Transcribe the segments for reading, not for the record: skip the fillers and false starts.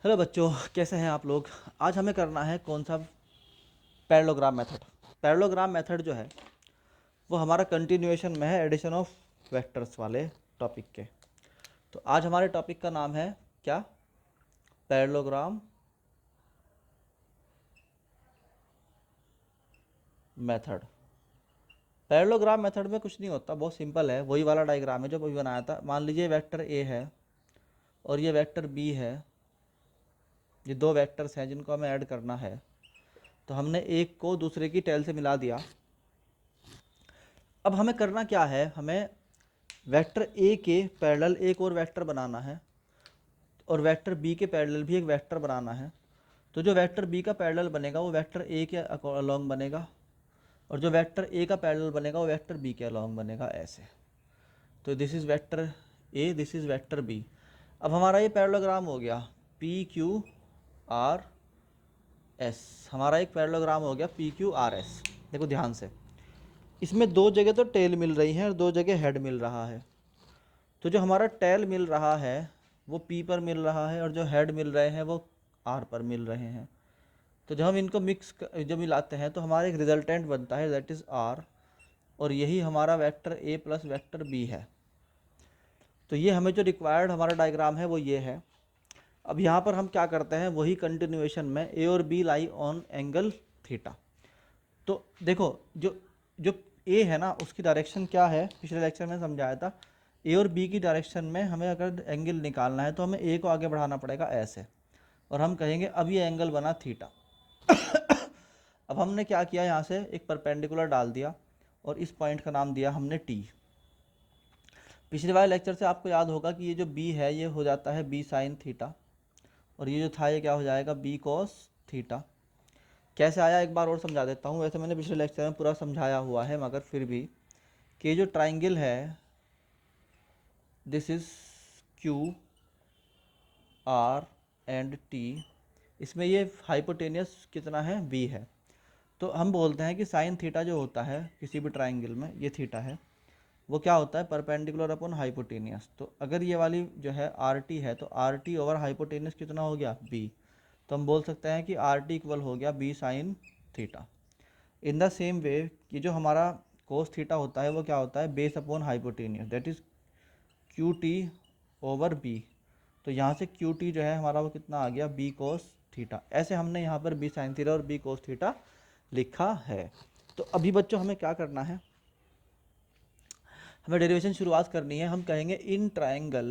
Hello बच्चों, कैसे हैं आप लोग। आज हमें करना है कौन सा, पैरेललोग्राम मेथड। पैरेललोग्राम मेथड जो है वो हमारा कंटिन्यूएशन में है एडिशन ऑफ वेक्टर्स वाले टॉपिक के। तो आज हमारे टॉपिक का नाम है क्या, पैरेललोग्राम मेथड। पैरेललोग्राम मेथड में कुछ नहीं होता, बहुत सिंपल है, वही वाला डायग्राम है जो अभी बनाया था। मान लीजिए वेक्टर ए है और ये वेक्टर बी है, ये दो वेक्टर्स हैं जिनको हमें ऐड करना है। तो हमने एक को दूसरे की टेल से मिला दिया। अब हमें करना क्या है, हमें वेक्टर ए के पैरेलल एक और वेक्टर बनाना है और वेक्टर बी के पैरेलल भी एक वेक्टर बनाना है। तो जो वेक्टर बी का पैरेलल बनेगा वो वेक्टर ए के अलॉन्ग बनेगा और जो वेक्टर ए का पैरेलल बनेगा वो वेक्टर बी के अलॉन्ग बनेगा, ऐसे। तो this is vector A, this is vector B. अब हमारा ये पैरेललोग्राम हो गया पी क्यू आर एस। हमारा एक पैरेललोग्राम हो गया पी क्यू आर एस। देखो ध्यान से, इसमें दो जगह तो टेल मिल रही है और दो जगह हेड मिल रहा है। तो जो हमारा टेल मिल रहा है वो पी पर मिल रहा है और जो हेड मिल रहे हैं वो आर पर मिल रहे हैं। तो जब हम इनको जब मिलाते हैं तो हमारा एक रिजल्टेंट बनता है, दैट इज़ आर, और यही हमारा vector A plus vector B है। तो ये हमें जो रिक्वायर्ड हमारा डायग्राम है वो ये है। अब यहाँ पर हम क्या करते हैं, वही कंटिन्यूएशन में ए और B lie on angle theta. तो देखो, जो जो ए है ना उसकी डायरेक्शन क्या है, पिछले लेक्चर में समझाया था। ए और बी की डायरेक्शन में हमें अगर एंगल निकालना है तो हमें ए को आगे बढ़ाना पड़ेगा ऐसे, और हम कहेंगे अब ये एंगल बना थीटा। अब हमने क्या किया, यहाँ से एक परपेंडिकुलर डाल दिया और इस पॉइंट का नाम दिया हमने टी। पिछले वाले लेक्चर से आपको याद होगा कि ये जो बी है ये हो जाता है बी साइन थीटा, और ये जो था ये क्या हो जाएगा बी कॉस थीटा। कैसे आया एक बार और समझा देता हूँ, वैसे मैंने पिछले लेक्चर में पूरा समझाया हुआ है, मगर फिर भी कि ये जो ट्राइंगल है, this is Q R and T, इसमें ये हाइपोटेनियस कितना है, बी है। तो हम बोलते हैं कि साइन थीटा जो होता है किसी भी ट्राइंगल में, ये थीटा है, वो क्या होता है, परपेंडिकुलर अपॉन हाइपोटेनियस। तो अगर ये वाली जो है आर टी है तो आर टी ओवर हाइपोटेनियस कितना हो गया, बी। तो हम बोल सकते हैं कि आर टी इक्वल हो गया B sine theta. In the same way कि जो हमारा कोस थीटा होता है वो क्या होता है, base upon hypotenuse, that is Q T over B. तो यहाँ से क्यू टी जो है हमारा वो कितना आ गया, बी कोस थीटा। ऐसे हमने यहाँ पर बी साइन थीटा और बी कोस थीटा लिखा है। तो अभी बच्चों हमें क्या करना है, हमें डेरिवेशन शुरुआत करनी है। हम कहेंगे in triangle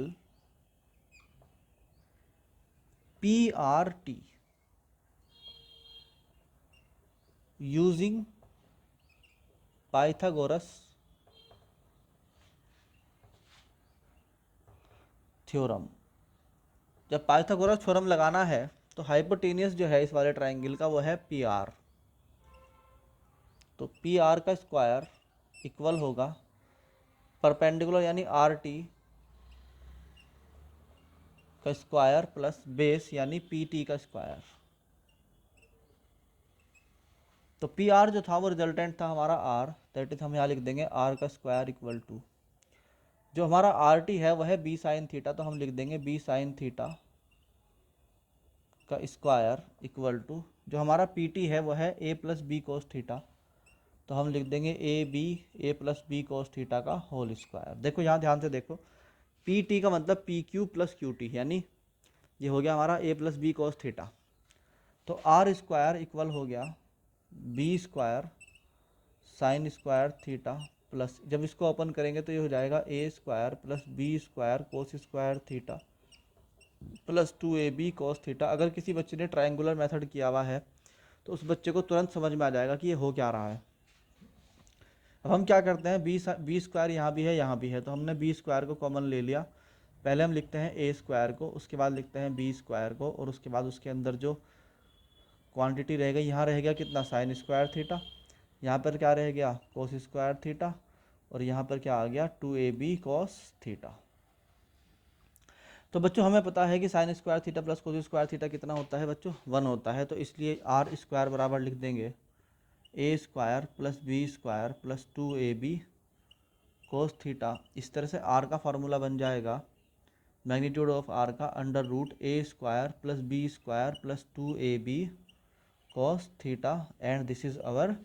P R T using Pythagoras theorem. जब पाइथागोरस थ्योरम लगाना है तो हाइपोटेनियस जो है इस वाले ट्राइंगल का वो है पी आर। तो पी आर का स्क्वायर इक्वल होगा परपेंडिकुलर यानी आर टी का स्क्वायर प्लस बेस यानी पी टी का स्क्वायर। तो पी आर जो था वो रिजल्टेंट था हमारा आर, दैट इज हम यहाँ लिख देंगे आर का स्क्वायर इक्वल टू, जो हमारा आर टी है वह है बी साइन थीटा, तो हम लिख देंगे बी साइन थीटा का स्क्वायर इक्वल टू, जो हमारा पी टी है वह है A plus B cos theta, तो हम लिख देंगे A plus B cos theta का होल स्क्वायर। देखो यहाँ ध्यान से देखो, पी टी का मतलब P Q plus Q T, यानी ये हो गया हमारा A plus B cos theta. तो आर स्क्वायर इक्वल हो गया B square sine square theta plus, जब इसको ओपन करेंगे तो ये हो जाएगा A square plus B square cos square theta plus 2ab cos theta. अगर किसी बच्चे ने ट्रायंगुलर मेथड किया हुआ है तो उस बच्चे को तुरंत समझ में आ जाएगा कि ये हो क्या रहा है। अब हम क्या करते हैं, बी स्क्वायर यहाँ भी है यहाँ भी है, तो हमने बी स्क्वायर को कॉमन ले लिया। पहले हम लिखते हैं ए स्क्वायर को, उसके बाद लिखते हैं बी स्क्वायर को, और उसके बाद उसके अंदर जो क्वांटिटी रहेगा, यहाँ रह गया कितना, साइन स्क्वायर थीटा, यहाँ पर क्या रह गया, कोस स्क्वायर थीटा, और यहाँ पर क्या आ गया 2ab कॉस थीटा। तो बच्चों हमें पता है कि sign square theta plus cos square theta कितना होता है बच्चों, 1 होता है। तो इसलिए आर स्क्वायर बराबर लिख देंगे A square plus B square plus 2ab cos theta. इस तरह से आर का फार्मूला बन जाएगा मैग्नीट्यूड ऑफ आर का under root A square plus B square plus 2ab cos theta and this is our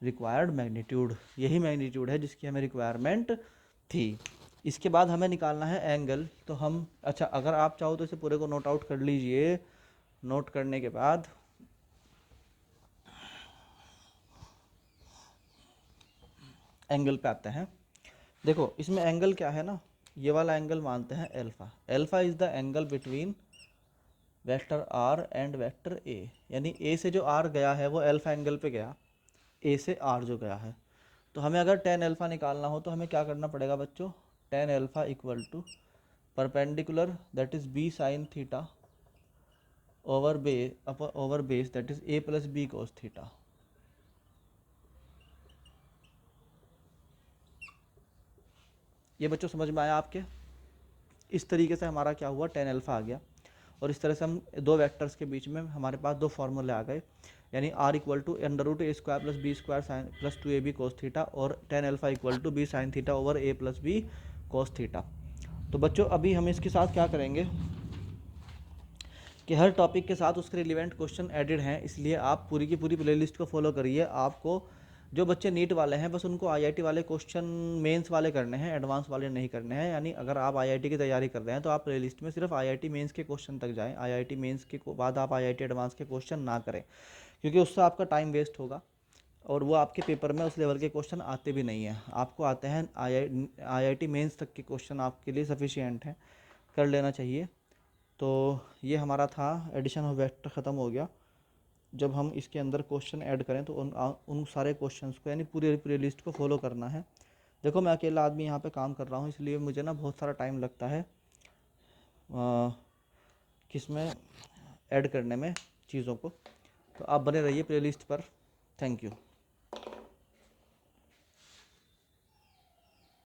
required magnitude. यही magnitude है जिसकी हमें रिक्वायरमेंट थी। इसके बाद हमें निकालना है एंगल। तो हम अच्छा, अगर आप चाहो तो इसे पूरे को नोट आउट कर लीजिए। नोट करने के बाद एंगल पे आते हैं। देखो इसमें एंगल क्या है ना, ये वाला एंगल मानते हैं alpha. Alpha is the angle between vector R and vector A, यानी ए से जो आर गया है वो एल्फा एंगल पे गया, ए से आर जो गया है। तो हमें अगर टेन एल्फा निकालना हो तो हमें क्या करना पड़ेगा बच्चों, tan alpha equal to perpendicular that is B sine theta over base that is A plus B cos theta. ये बच्चों समझ में आया आपके? इस तरीके से हमारा क्या हुआ, टेन एल्फा आ गया। और इस तरह से हम दो वेक्टर्स के बीच में हमारे पास दो फॉर्मूले आ गए, यानी R equal to under root A square plus B square sine plus 2ab cos theta और tan alpha equal to B sine theta over A plus B cos theta. तो बच्चों अभी हम इसके साथ क्या करेंगे कि हर टॉपिक के साथ उसके रिलेवेंट क्वेश्चन एडेड हैं, इसलिए आप पूरी की पूरी प्लेलिस्ट को फॉलो करिए। आपको जो बच्चे नीट वाले हैं बस उनको आईआईटी वाले क्वेश्चन मेंस वाले करने हैं, एडवांस वाले नहीं करने हैं। यानी अगर आप आईआईटी की तैयारी कर रहे हैं तो आप प्लेलिस्ट में सिर्फ आईआईटी मेंस के क्वेश्चन तक जाएं। आईआईटी मेंस के बाद आप आईआईटी एडवांस के क्वेश्चन ना करें, क्योंकि उससे आपका टाइम वेस्ट होगा और वो आपके पेपर में उस लेवल के क्वेश्चन आते भी नहीं हैं। आपको आते हैं आईआईटी मेंस तक के क्वेश्चन, आपके लिए सफिशिएंट हैं, कर लेना चाहिए। तो ये हमारा था एडिशन ऑफ वेक्टर ख़त्म हो गया। जब हम इसके अंदर क्वेश्चन ऐड करें तो उन सारे क्वेश्चंस को यानी पूरी लिस्ट को फॉलो करना है। देखो मैं अकेला आदमी यहाँ पे काम कर रहा हूँ, इसलिए मुझे ना बहुत सारा टाइम लगता है किसमें ऐड करने में चीज़ों को। तो आप बने रहिए प्लेलिस्ट पर। Thank you.